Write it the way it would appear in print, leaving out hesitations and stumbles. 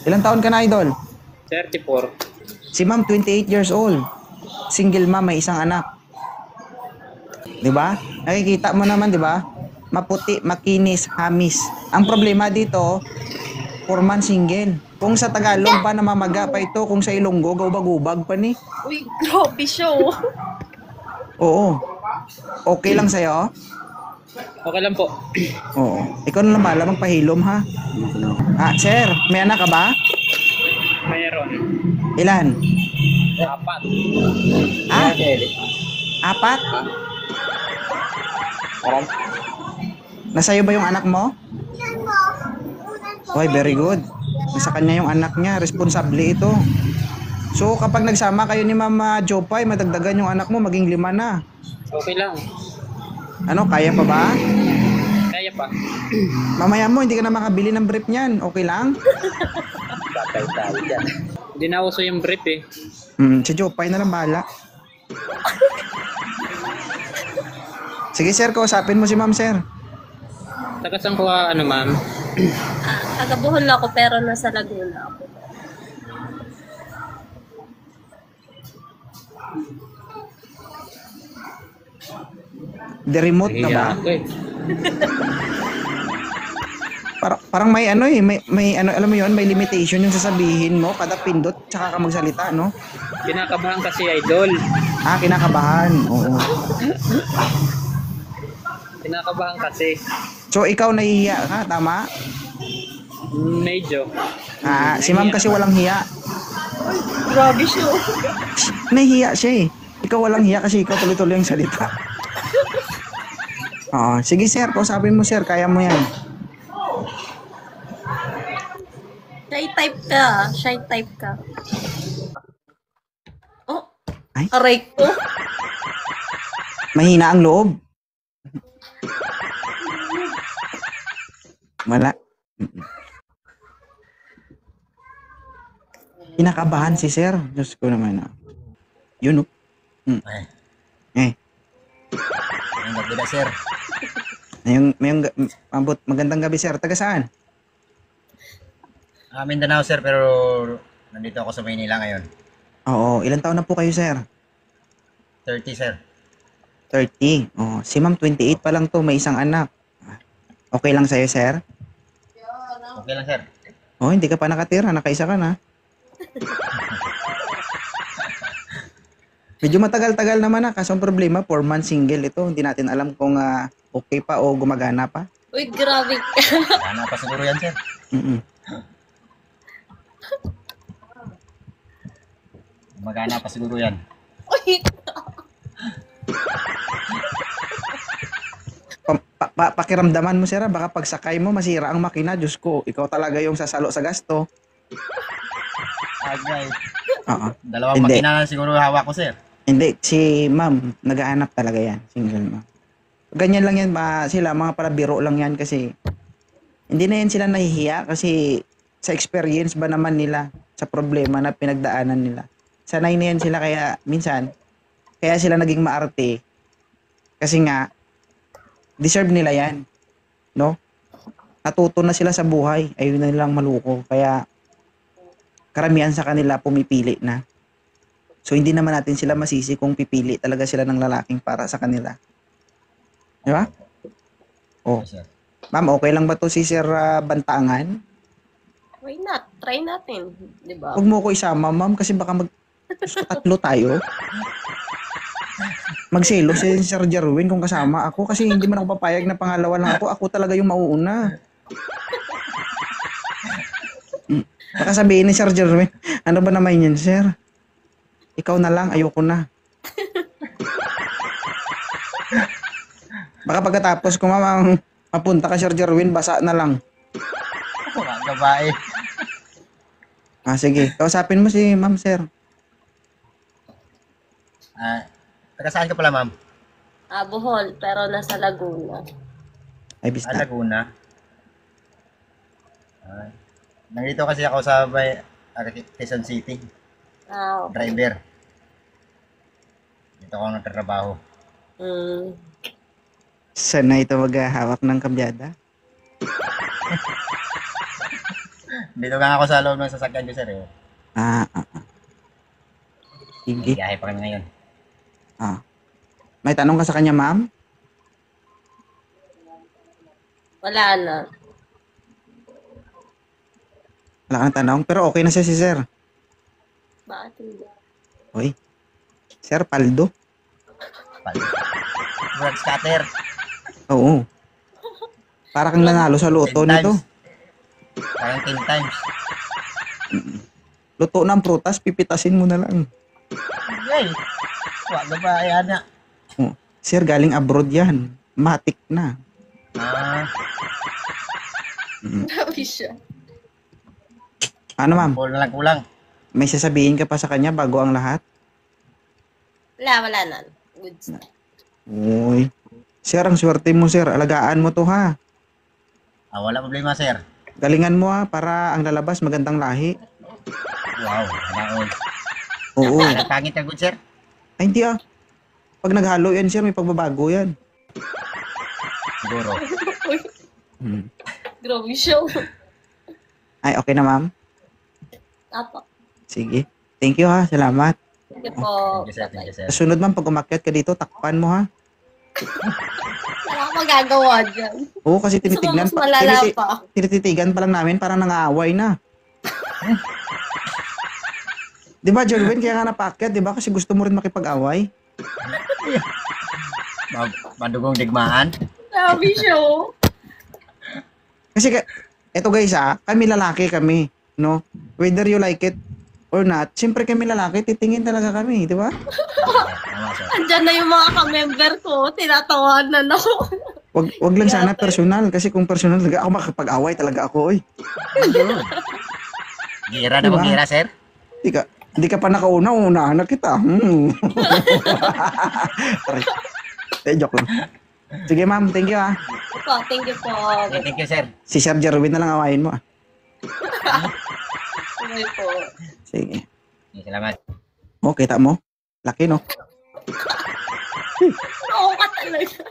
Ilang taon ka na, idol? 34. Si ma'am, 28 years old. Single ma'am, may isang anak. Di ba? Nakikita mo naman, di ba? Maputi, makinis, hamis. Ang problema dito, 4 months single. Kung sa Tagalog pa, namamaga pa ito. Kung sa Ilonggo, gawbag-ubag pa ni. Uy, grabe siya oh. Oo. Okay lang sa'yo? Okay lang po. Oo. Ikaw na lang bala magpahilom, ha? Sir, may anak ka ba? Mayroon. Ilan? 4. Ah? 4? Nasa'yo ba yung anak mo? Why, very good. Nasa kanya yung anak niya. Responsable ito. So, kapag nagsama kayo ni Mama Jopay, madagdagan yung anak mo, maging 5 na. Okay lang. Ano, kaya pa ba? Kaya pa. Mamaya mo, hindi ka na makabili ng brief niyan. Okay lang? Tatay-tayo dyan. Hindi na uso yung brief eh. Si Jopay na lang bahala. Sige sir, kausapin mo si ma'am sir. Taga saan ko ano ma'am? Taga Bohol ako pero nasa Laguna ako. The remote na ba? Okay. Parang may ano eh, may ano, alam mo yon, may limitation yung sasabihin mo kada pindot tsaka ka magsalita, no? Kinakabahan kasi idol. Kinakabahan. Oo. Kinakabahan kasi. So ikaw nahihiya ka, tama? Medyo. Si ma'am kasi walang hiya. Grabe siya oh. Nahihiya siya eh. Ikaw walang hiya kasi ikaw tuloy-tuloy ang salita. Oo, sige sir, kausapin mo sir, kaya mo yan. Shy type ka. Shy type ka. Oh. Ay? Aray ko. Mahina ang loob. Wala. Kinakabahan si sir. Diyos ko naman. Yun, oh. Ang gabi na, sir. Magandang gabi, sir. Taga saan? Mindanao, sir, pero nandito ako sa Maynila ngayon. Oo. Ilang taon na po kayo, sir? 30, sir. 30. Oh, si ma'am, 28 pa lang to. May isang anak. Okay lang sa'yo, sir? Okay lang, sir. Oh, hindi ka pa nakatira. Nakaisa ka na. Medyo matagal-tagal naman na. Kaso ang problema, 4 months single ito. Hindi natin alam kung okay pa o gumagana pa. Uy, grabe ka. Sana pa siguro yan, sir. Magana pa siguro yan. Uy. Pakiramdaman mo, sir. Baka pagsakay mo, masira ang makina. Diyos ko, ikaw talaga yung sasalo sa gasto. Agay. Oo. Dalawang Hindi. makina na siguro hawak ko, sir. Hindi, si ma'am, nagaanap talaga yan. Single ma'am. Ganyan lang yan, sila, mga palabiro lang yan kasi hindi na yan sila nahihiya kasi sa experience ba naman nila sa problema na pinagdaanan nila. Sanay na yan sila kaya minsan, kaya sila naging maarte kasi nga, deserve nila yan. No? Natuto na sila sa buhay, ayun na nilang maluko. Kaya karamihan sa kanila pumipili na. So, hindi naman natin sila masisi kung pipili talaga sila ng lalaking para sa kanila. Di ba? Oh. Yes, sir. Ma'am, okay lang ba to si Sir Bantangan? Why not? Try natin. Diba? Huwag mo ko isama, ma'am, kasi baka tatlo tayo. Magselo si Sir Jerwin kung kasama ako kasi hindi man ako papayag na pangalawa lang ako. Ako talaga yung mauuna. Baka sabihin ni Sir Jerwin, ano ba naman yan, sir? Ikaw na lang, ayoko na. Baka pagkatapos kung mapunta ka, Sir Jerwin, basa na lang. Mga babae. Sige. Kausapin mo si ma'am, sir. Taga saan ka pala, ma'am? Bohol, pero nasa Laguna. Ay, bista. Laguna. Nandito kasi ako sa Quezon City. Driver. Dito ako nagtatrabaho. Sana ito maghahawak ng kabyada? Dito nga ako sa loob ng sasakyan ko, sir. Eh. Ah, Sige. Biyahe pa kami ngayon. Ah. May tanong ka sa kanya, ma'am? Wala na. Wala ka ng tanong? Pero okay na siya si sir. Bakit hindi? Hoy. Sir Paldo. Word scatter. Oo. Para kang nanalo sa loto 10 nito. times. Parang 10 times. Luto ng prutas, pipitasin mo na lang. Yay! Wag na ba, ayan na. Oh. Sir, galing abroad yan. Matik na. Grabe siya. Ano, ma'am? Ball na lang kulang. May sasabihin ka pa sa kanya bago ang lahat? Wala na. Good stuff. Uy. Sir, ang swerte mo, sir. Alagaan mo to, ha? Wala problema, sir. Galingan mo, ha? Para ang lalabas magandang lahi. Wow, hanaon. Oo. Pangit na good, sir. Ay, hindi, ah. Pag naghalo yan, sir, may pagbabago yan. Siguro. Hmm. Grabe siya. Ay, okay na, ma'am? Apo. Sige. Thank you, ha? Salamat. Sige po. Thank you, sir. Thank you, sir. Susunod, ma'am, pag umakyat ka dito, takpan mo, ha? Wala akong magagawa dyan. Oo, kasi Gusto ko tinitignan mas malala pa. tinititigan pa lang namin para nangaaway na. Di ba, Jerwin, kaya nga napakyat, di ba? Kasi gusto mo rin makipag-away. Madugong digmaan. Grabe siya. Kasi, eto guys, kami lalaki kami, no? Whether you like it or not, siyempre kami lalaki, titingin talaga kami, di ba? Tama, sir. Andyan na yung mga ka-member ko. Tinatawanan ako. Wag lang sana personal, kasi kung personal talaga ako makipag-away talaga ako, oy. Gira na Diba? gira, sir. Hindi ka pa nakauna, unahan na kita. Joke lang. Sige, ma'am, thank you, ha. Po, thank you po. Okay, thank you, sir. Si Sir Jerwin na lang awayin mo, Okay po. Sige. Salamat. Oh, kita mo? Laki, no? Oo ka talaga.